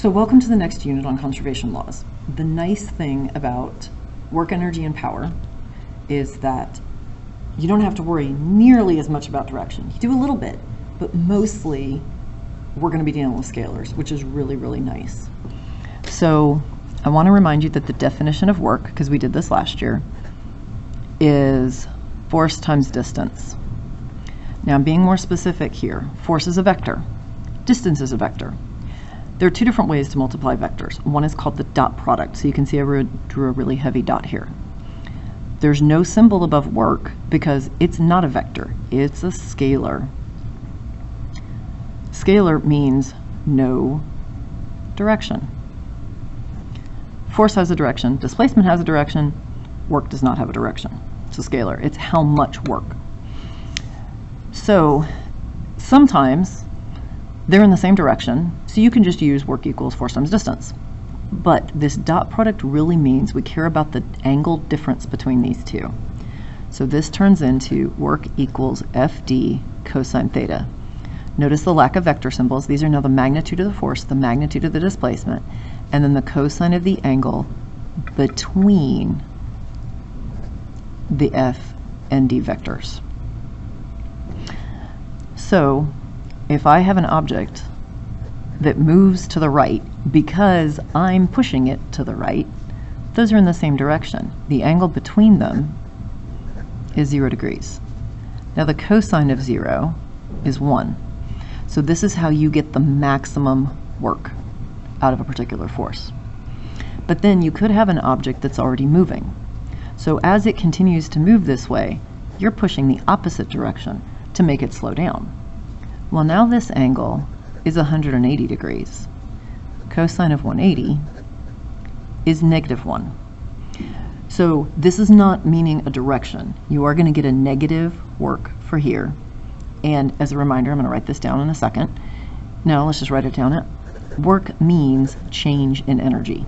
So welcome to the next unit on conservation laws. The nice thing about work, energy, and power is that you don't have to worry nearly as much about direction. You do a little bit, but mostly we're going to be dealing with scalars, which is really, really nice. So I want to remind you that the definition of work, because we did this last year, is force times distance. Now I'm being more specific here. Force is a vector. Distance is a vector. There are two different ways to multiply vectors. One is called the dot product. So you can see I drew a really heavy dot here. There's no symbol above work because it's not a vector. It's a scalar. Scalar means no direction. Force has a direction. Displacement has a direction. Work does not have a direction. It's a scalar. It's how much work. So sometimes they're in the same direction, so you can just use work equals force times distance. But this dot product really means we care about the angle difference between these two. So this turns into work equals FD cosine theta. Notice the lack of vector symbols. These are now the magnitude of the force, the magnitude of the displacement, and then the cosine of the angle between the F and D vectors. So if I have an object that moves to the right because I'm pushing it to the right, those are in the same direction. The angle between them is 0 degrees. Now the cosine of 0 is 1. So this is how you get the maximum work out of a particular force. But then you could have an object that's already moving. So as it continues to move this way, you're pushing the opposite direction to make it slow down. Well, now this angle is 180 degrees. Cosine of 180 is -1. So this is not meaning a direction. You are going to get a negative work for here. And as a reminder, I'm going to write this down in a second. Now let's just write it down. Work means change in energy.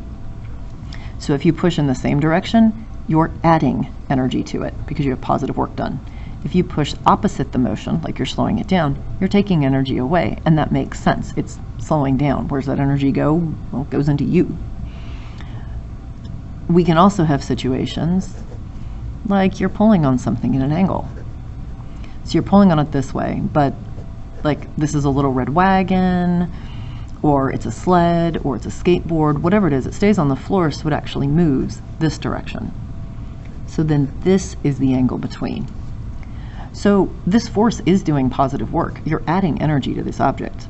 So if you push in the same direction, you're adding energy to it because you have positive work done. If you push opposite the motion, like you're slowing it down, you're taking energy away, and that makes sense. It's slowing down. Where's that energy go? Well, it goes into you. We can also have situations like you're pulling on something at an angle. So you're pulling on it this way, but like this is a little red wagon, or it's a sled, or it's a skateboard, whatever it is, it stays on the floor so it actually moves this direction. So then this is the angle between. So this force is doing positive work. You're adding energy to this object,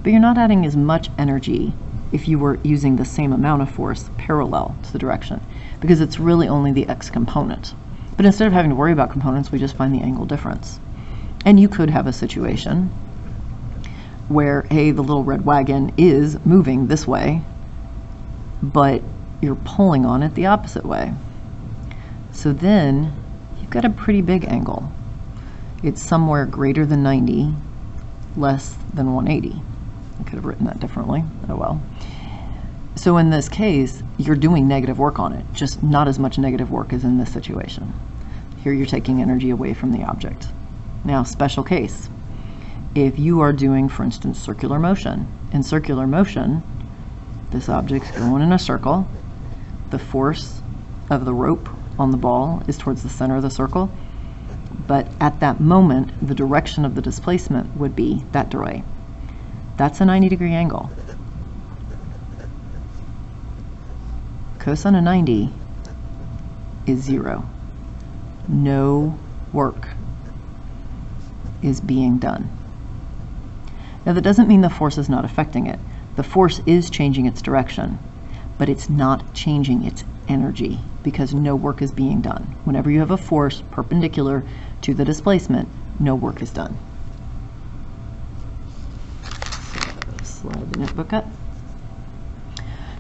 but you're not adding as much energy if you were using the same amount of force parallel to the direction, because it's really only the x component. But instead of having to worry about components, we just find the angle difference. And you could have a situation where, hey, the little red wagon is moving this way, but you're pulling on it the opposite way. So then you've got a pretty big angle. It's somewhere greater than 90, less than 180. I could have written that differently. Oh well. So in this case, you're doing negative work on it, just not as much negative work as in this situation. Here you're taking energy away from the object. Now, special case. If you are doing, for instance, circular motion. In circular motion, this object's going in a circle. The force of the rope on the ball is towards the center of the circle. But at that moment, the direction of the displacement would be that way. That's a 90-degree angle. Cosine of 90 is 0. No work is being done. Now that doesn't mean the force is not affecting it. The force is changing its direction, but it's not changing its energy because no work is being done. Whenever you have a force perpendicular to the displacement, no work is done. So, slide the notebook up.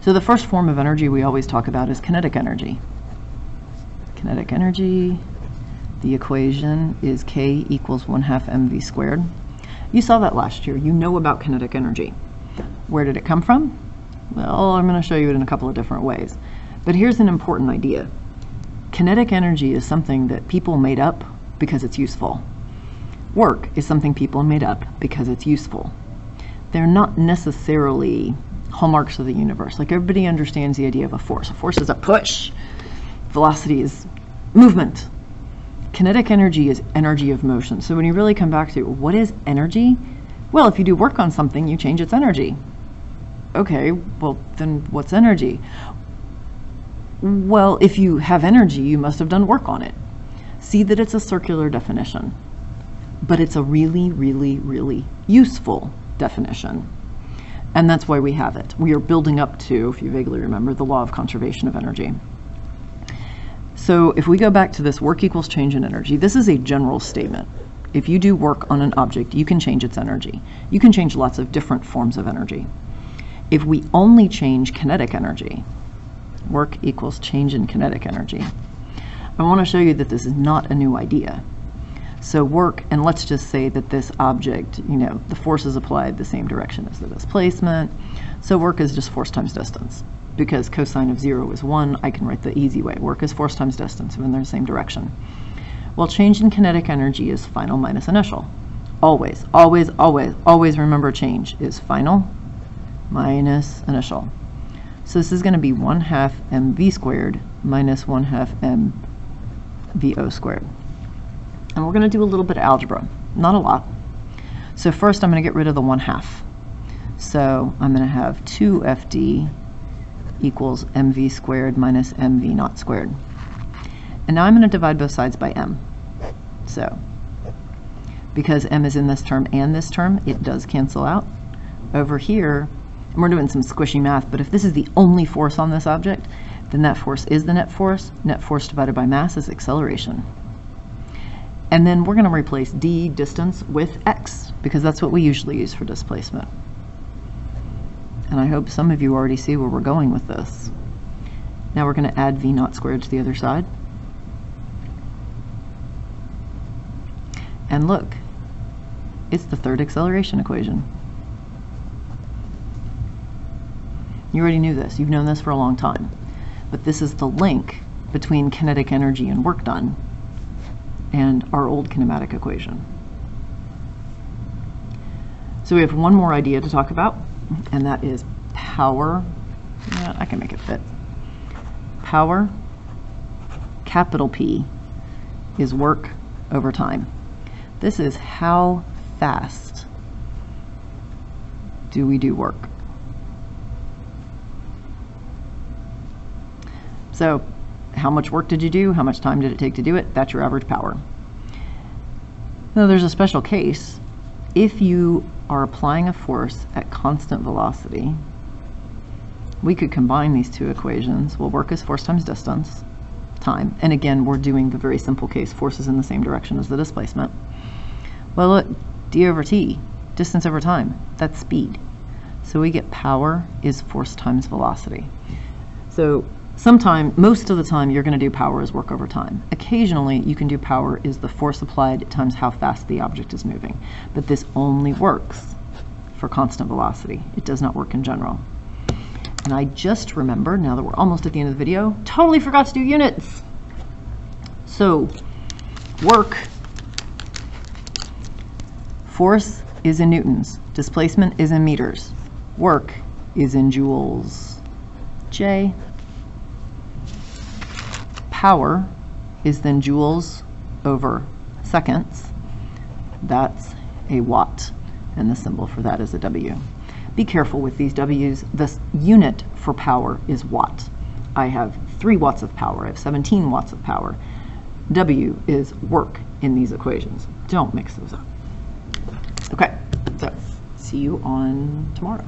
So the first form of energy we always talk about is kinetic energy. Kinetic energy, the equation is K equals 1/2 mv squared. You saw that last year. You know about kinetic energy. Where did it come from? Well, I'm going to show you it in a couple of different ways. But here's an important idea. Kinetic energy is something that people made up because it's useful. Work is something people made up because it's useful. They're not necessarily hallmarks of the universe. Like everybody understands the idea of a force. A force is a push. Velocity is movement. Kinetic energy is energy of motion. So when you really come back to what is energy? Well, if you do work on something, you change its energy. Okay, well then what's energy? Well, if you have energy, you must have done work on it. See that it's a circular definition, but it's a really, really, really useful definition. And that's why we have it. We are building up to, if you vaguely remember, the law of conservation of energy. So if we go back to this work equals change in energy, this is a general statement. If you do work on an object, you can change its energy. You can change lots of different forms of energy. If we only change kinetic energy, work equals change in kinetic energy, I want to show you that this is not a new idea. So work, and let's just say that this object, you know, the force is applied the same direction as the displacement. So work is just force times distance. Because cosine of 0 is 1, I can write the easy way. Work is force times distance when they're in the same direction. Well, change in kinetic energy is final minus initial. Always, always, always, always remember change is final minus initial. So this is going to be 1/2 mv squared minus 1/2 mvo squared. And we're going to do a little bit of algebra, not a lot. So first I'm going to get rid of the 1/2. So I'm going to have 2fd equals mv squared minus mv naught squared. And now I'm going to divide both sides by m. So because m is in this term and this term, it does cancel out. Over here, and we're doing some squishy math, but if this is the only force on this object, then that force is the net force. Net force divided by mass is acceleration. And then we're going to replace d, distance, with x, because that's what we usually use for displacement. And I hope some of you already see where we're going with this. Now we're going to add v naught squared to the other side. And look, it's the third acceleration equation. You already knew this. You've known this for a long time. But this is the link between kinetic energy and work done and our old kinematic equation. So we have one more idea to talk about, and that is power. Yeah, I can make it fit. Power, capital P, is work over time. This is how fast do we do work. So how much work did you do? How much time did it take to do it? That's your average power. Now there's a special case. If you are applying a force at constant velocity, we could combine these two equations. Well, work is force times distance, time. And again, we're doing the very simple case, force is in the same direction as the displacement. Well, look, d over t, distance over time, that's speed. So we get power is force times velocity. So most of the time, you're going to do power as work over time. Occasionally, you can do power is the force applied times how fast the object is moving. But this only works for constant velocity. It does not work in general. And I just remembered, now that we're almost at the end of the video, totally forgot to do units. So, work, force is in newtons. Displacement is in meters. Work is in joules. J. Power is then joules over seconds. That's a watt, and the symbol for that is a W. Be careful with these W's. The unit for power is watt. I have 3 watts of power. I have 17 watts of power. W is work in these equations. Don't mix those up. Okay, so see you on tomorrow.